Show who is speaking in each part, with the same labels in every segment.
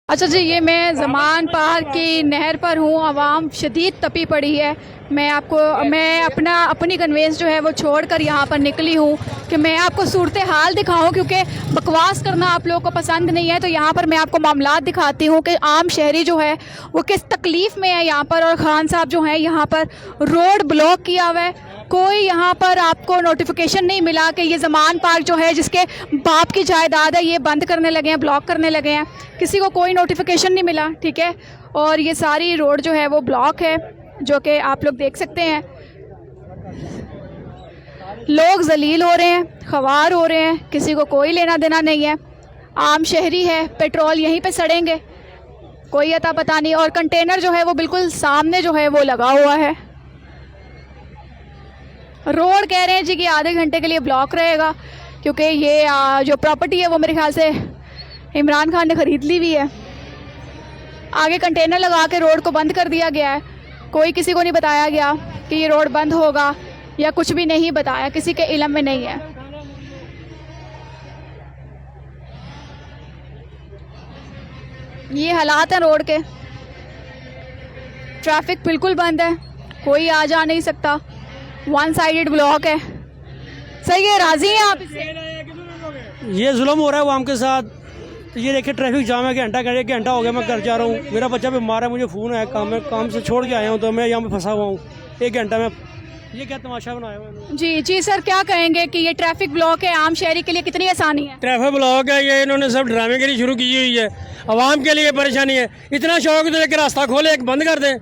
Speaker 1: अच्छा जी, ये मैं ज़मान पार की नहर पर हूँ। आवाम शदीद तपी पड़ी है। मैं अपनी कन्वेंस जो है वो छोड़कर यहाँ पर निकली हूँ कि मैं आपको सूरत हाल दिखाऊँ, क्योंकि बकवास करना आप लोगों को पसंद नहीं है। तो यहाँ पर मैं आपको मामलात दिखाती हूँ कि आम शहरी जो है वो किस तकलीफ़ में है यहाँ पर। और खान साहब जो हैं यहाँ पर रोड ब्लॉक किया हुआ है। कोई यहाँ पर आपको नोटिफिकेशन नहीं मिला कि ये ज़मान पार्क जो है जिसके बाप की जायदाद है ये बंद करने लगे हैं, ब्लॉक करने लगे हैं। किसी को कोई नोटिफिकेशन नहीं मिला, ठीक है। और ये सारी रोड जो है वो ब्लॉक है, जो कि आप लोग देख सकते हैं। लोग जलील हो रहे हैं, ख्वार हो रहे हैं, किसी को कोई लेना देना नहीं है। आम शहरी है, पेट्रोल यहीं पे सड़ेंगे, कोई अता पता नहीं। और कंटेनर जो है वो बिल्कुल सामने जो है वो लगा हुआ है। रोड कह रहे हैं जी कि आधे घंटे के लिए ब्लॉक रहेगा, क्योंकि ये जो प्रॉपर्टी है वो मेरे ख्याल से इमरान खान ने ख़रीद ली हुई है। आगे कंटेनर लगा के रोड को बंद कर दिया गया है। कोई किसी को नहीं बताया गया कि ये रोड बंद होगा, या कुछ भी नहीं बताया, किसी के इल्म में नहीं है। ये हालात हैं रोड के। ट्रैफिक बिल्कुल बंद है, कोई आ जा नहीं सकता, वन साइडेड ब्लॉक है। सही है, राजी हैं आप इससे?
Speaker 2: ये जुल्म हो रहा है आवाम के साथ। तो ये देखिए ट्रैफिक जाम है, एक घंटा हो गया मैं घर जा रहा हूँ। मेरा बच्चा बीमार है, मुझे फ़ोन है, काम से छोड़ के आया हूँ, तो मैं यहाँ पे फंसा हुआ हूँ। एक घंटा में ये क्या तमाशा बनाया हुआ है।
Speaker 1: जी जी सर, क्या कहेंगे कि ये ट्रैफिक ब्लॉक है आम शहरी के लिए कितनी आसानी है?
Speaker 2: ट्रैफिक ब्लॉक है, ये इन्होंने सब ड्रामेगिरी शुरू की हुई है। आवाम के लिए परेशानी है। इतना शौक है तो एक रास्ता खोले, एक बंद कर दें।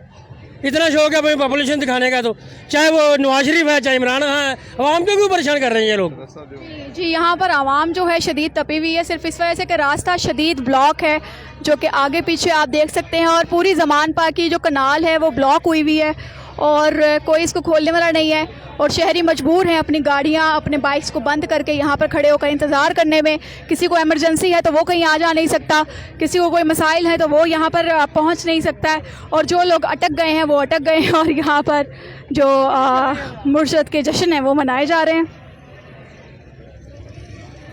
Speaker 2: इतना शौक है भाई पॉपुलेशन दिखाने का, तो चाहे वो नवाज शरीफ है चाहे इमरान खान है, आवाम को क्यों परेशान कर रहे हैं ये लोग।
Speaker 1: जी, यहाँ पर आवाम जो है शदीद तपी हुई है, सिर्फ इस वजह से कि रास्ता शदीद ब्लॉक है, जो कि आगे पीछे आप देख सकते हैं। और पूरी ज़मान पार की जो कनाल है वो ब्लॉक हुई हुई है और कोई इसको खोलने वाला नहीं है। और शहरी मजबूर हैं अपनी गाड़ियाँ, अपने बाइक्स को बंद करके यहाँ पर खड़े होकर इंतज़ार करने में। किसी को इमरजेंसी है तो वो कहीं आ जा नहीं सकता, किसी को कोई मसाइल है तो वो यहाँ पर पहुँच नहीं सकता है। और जो लोग अटक गए हैं वो अटक गए हैं, और यहाँ पर जो मुर्शद के जश्न हैं वो मनाए जा रहे हैं।